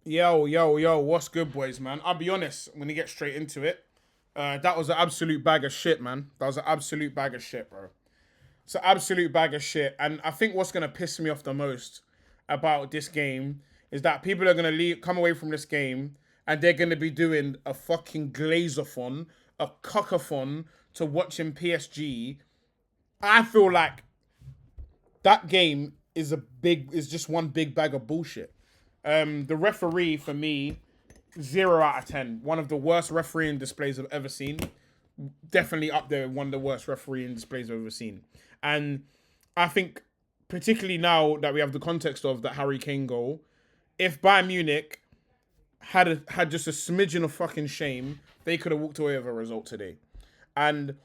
Yo, what's good, boys, man? I'll be honest, when you get straight into it, that was an absolute bag of shit, man. That was an absolute bag of shit, bro. It's an absolute bag of shit. And I think what's going to piss me off the most about this game is that people are going to come away from this game and they're going to be doing a fucking glazathon, a cuckathon to watching PSG. I feel like that game is just one big bag of bullshit. The referee for me, 0 out of 10. One of the worst refereeing displays I've ever seen. Definitely up there, one of the worst refereeing displays I've ever seen. And I think, particularly now that we have the context of that Harry Kane goal, if Bayern Munich had just a smidgen of fucking shame, they could have walked away with a result today. And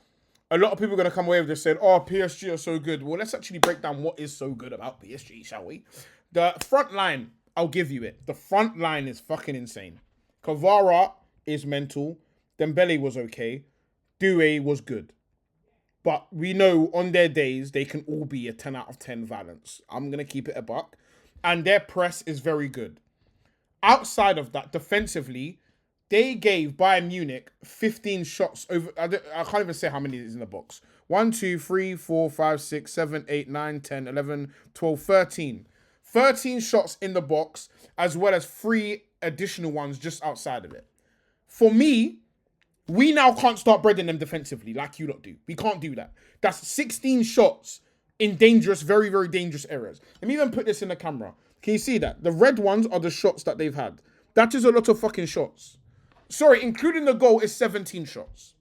a lot of people are going to come away with this saying, oh, PSG are so good. Well, let's actually break down what is so good about PSG, shall we? The front line, I'll give you it. The front line is fucking insane. Kvara is mental. Dembele was okay. Doué was good. But we know on their days, they can all be a 10 out of 10 valence. I'm going to keep it a buck. And their press is very good. Outside of that, defensively, they gave Bayern Munich 15 shots over. I can't even say how many is in the box. 1, 2, 3, 4, 5, 6, 7, 8, 9, 10, 11, 12, 13. 13 shots in the box, as well as 3 additional ones just outside of it. For me, we now can't start breading them defensively like you lot do. We can't do that. That's 16 shots in dangerous, very, very dangerous areas. Let me even put this in the camera. Can you see that? The red ones are the shots that they've had. That is a lot of fucking shots. Sorry, including the goal is 17 shots.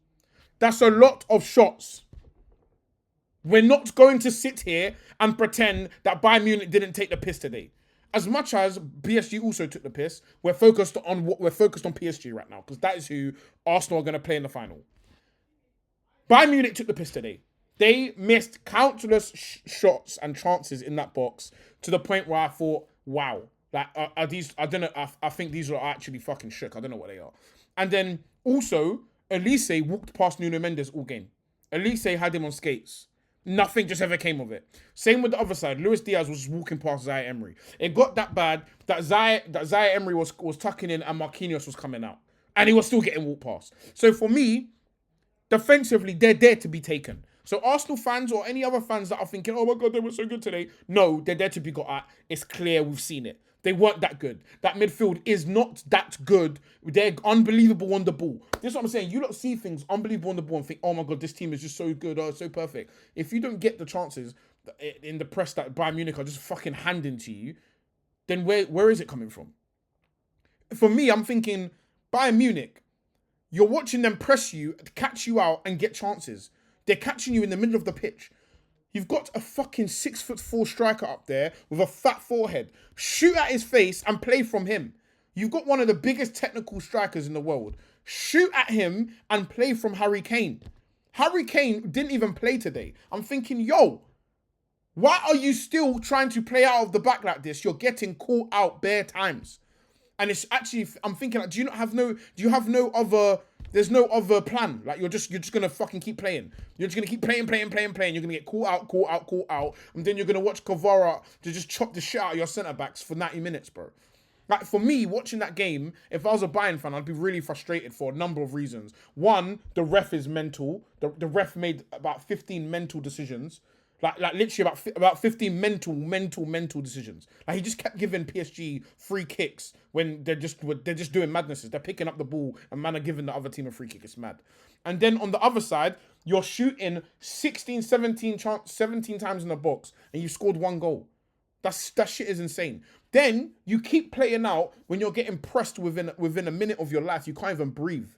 That's a lot of shots. We're not going to sit here and pretend that Bayern Munich didn't take the piss today. As much as PSG also took the piss, we're focused on PSG right now because that is who Arsenal are going to play in the final. Bayern Munich took the piss today. They missed countless shots and chances in that box to the point where I thought, wow, like are these? I don't know. I think these are actually fucking shook. I don't know what they are. And then also, Elise walked past Nuno Mendes all game. Elise had him on skates. Nothing just ever came of it. Same with the other side. Luis Diaz was just walking past Zaire Emery. It got that bad that Zaire Emery was tucking in and Marquinhos was coming out. And he was still getting walked past. So for me, defensively, they're there to be taken. So Arsenal fans or any other fans that are thinking, oh my God, they were so good today. No, they're there to be got at. It's clear, we've seen it. They weren't that good. That midfield is not that good. They're unbelievable on the ball. This is what I'm saying. You don't see things unbelievable on the ball and think, oh my God, this team is just so good. Oh, it's so perfect. If you don't get the chances in the press that Bayern Munich are just fucking handing to you, then where is it coming from? For me, I'm thinking Bayern Munich, you're watching them press you, catch you out and get chances. They're catching you in the middle of the pitch. You've got a fucking 6'4" striker up there with a fat forehead. Shoot at his face and play from him. You've got one of the biggest technical strikers in the world. Shoot at him and play from Harry Kane. Harry Kane didn't even play today. I'm thinking, yo, why are you still trying to play out of the back like this? You're getting caught out bare times. And it's actually, I'm thinking, like, do you have no other, there's no other plan? Like, you're just going to fucking keep playing. You're just going to keep playing. You're going to get caught out. And then you're going to watch Kvara to just chop the shit out of your centre-backs for 90 minutes, bro. Like, for me, watching that game, if I was a Bayern fan, I'd be really frustrated for a number of reasons. One, the ref is mental. The ref made about 15 mental decisions. Like literally about 15 mental decisions. Like, he just kept giving PSG free kicks when they're just doing madnesses. They're picking up the ball and man are giving the other team a free kick. It's mad. And then on the other side, you're shooting 17 times in the box and you scored 1 goal. That shit is insane. Then you keep playing out when you're getting pressed within a minute of your life. You can't even breathe.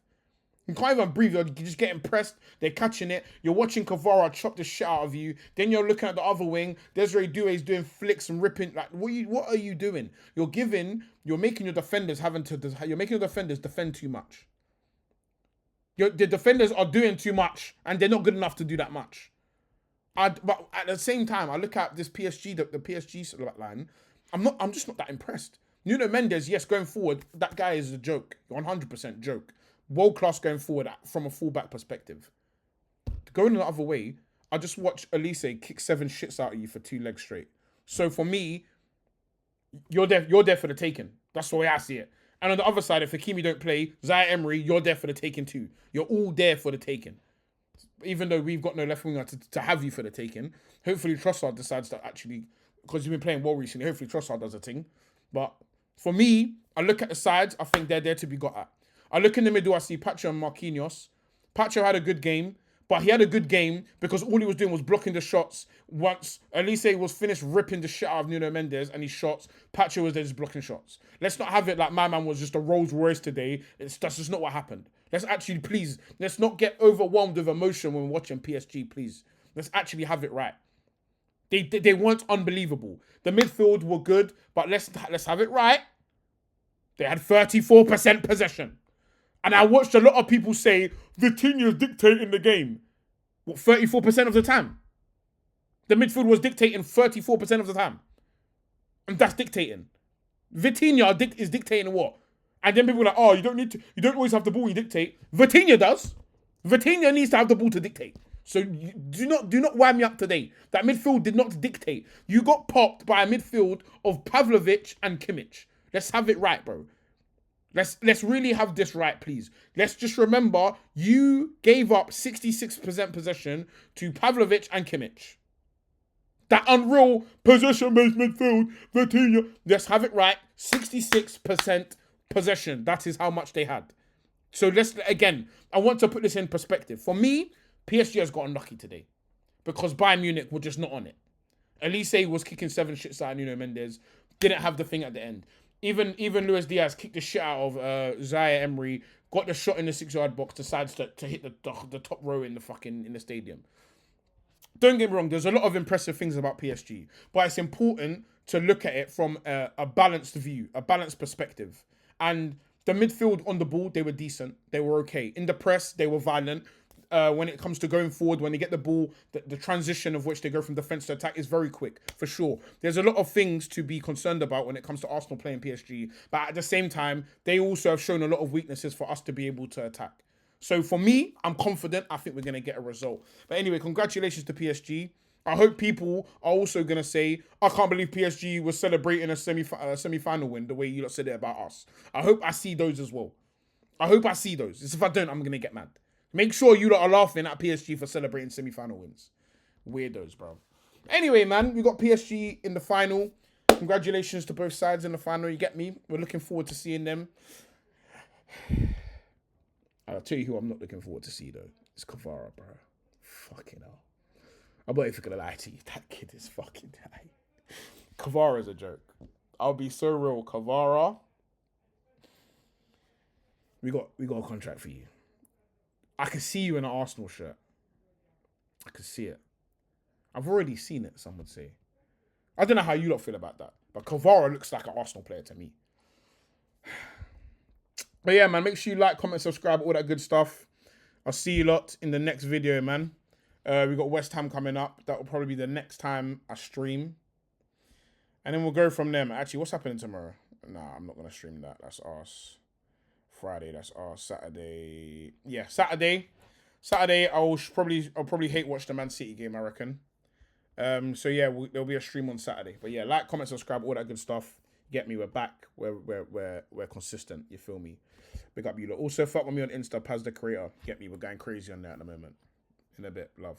You can't even breathe. You're just getting pressed. They're catching it. You're watching Kvara chop the shit out of you. Then you're looking at the other wing. Desiree Doué is doing flicks and ripping. Like, what are you doing? You're making your defenders defend too much. The defenders are doing too much, and they're not good enough to do that much. But at the same time, I look at this PSG, the PSG line. I'm just not that impressed. Nuno Mendes, yes, going forward, that guy is a joke, 100% joke. World class going forward from a fullback perspective. Going the other way, I just watched Elise kick 7 shits out of you for 2 legs straight. So for me, you're there for the taking. That's the way I see it. And on the other side, if Hakimi don't play, Zaire Emery, you're there for the taking too. You're all there for the taking. Even though we've got no left winger to have you for the taking, hopefully Trossard decides to actually, because you've been playing well recently, hopefully Trossard does a thing. But for me, I look at the sides, I think they're there to be got at. I look in the middle, I see Pacho and Marquinhos. Pacho had a good game, but he had a good game because all he was doing was blocking the shots. Once Elise was finished ripping the shit out of Nuno Mendes and his shots, Pacho was there just blocking shots. Let's not have it like my man was just a Rolls Royce today. That's just not what happened. Let's actually, please, let's not get overwhelmed with emotion when we're watching PSG, please. Let's actually have it right. They weren't unbelievable. The midfield were good, but let's have it right. They had 34% possession. And I watched a lot of people say, Vitinha's dictating the game. What, 34% of the time? The midfield was dictating 34% of the time. And that's dictating. Vitinha is dictating what? And then people are like, oh, you don't always have the ball, you dictate. Vitinha does. Vitinha needs to have the ball to dictate. So do not wind me up today. That midfield did not dictate. You got popped by a midfield of Pavlovic and Kimmich. Let's have it right, bro. Let's really have this right, please. Let's just remember, you gave up 66% possession to Pavlovic and Kimmich. That unreal possession-based midfield, Vitinha. Let's have it right. 66% possession. That is how much they had. So again, I want to put this in perspective. For me, PSG has got unlucky today because Bayern Munich were just not on it. Elise was kicking 7 shits out of Nuno Mendes. Didn't have the thing at the end. Even Luis Diaz kicked the shit out of Zaire Emery. Got the shot in the 6-yard box. Decides to hit the top row in the stadium. Don't get me wrong. There's a lot of impressive things about PSG, but it's important to look at it from a balanced view, a balanced perspective. And the midfield on the ball, they were decent. They were okay. In the press, they were violent. When it comes to going forward, when they get the ball, the transition of which they go from defense to attack is very quick, for sure. There's a lot of things to be concerned about when it comes to Arsenal playing PSG. But at the same time, they also have shown a lot of weaknesses for us to be able to attack. So for me, I'm confident. I think we're going to get a result. But anyway, congratulations to PSG. I hope people are also going to say, I can't believe PSG was celebrating a semi-final win the way you lot said it about us. I hope I see those as well. I hope I see those. If I don't, I'm going to get mad. Make sure you lot are laughing at PSG for celebrating semi-final wins. Weirdos, bro. Anyway, man, we got PSG in the final. Congratulations to both sides in the final. You get me? We're looking forward to seeing them. I'll tell you who I'm not looking forward to see, though. It's Kvara, bro. Fucking hell. I'm not even going to lie to you. That kid is fucking high. Kvara is a joke. I'll be so real. Kvara, we got a contract for you. I can see you in an Arsenal shirt. I can see it. I've already seen it, some would say. I don't know how you lot feel about that. But Kvara looks like an Arsenal player to me. But yeah, man, make sure you like, comment, subscribe, all that good stuff. I'll see you lot in the next video, man. We got West Ham coming up. That will probably be the next time I stream. And then we'll go from there, man. Actually, what's happening tomorrow? Nah, I'm not going to stream that. That's us. Friday, that's us. Saturday. Yeah, Saturday. I'll probably hate watch the Man City game, I reckon. So yeah, there'll be a stream on Saturday. But yeah, like, comment, subscribe, all that good stuff. Get me, we're back. We're consistent. You feel me? Big up you lot. Also, fuck with me on Insta, Paz the Creator. Get me, we're going crazy on that at the moment. In a bit, love.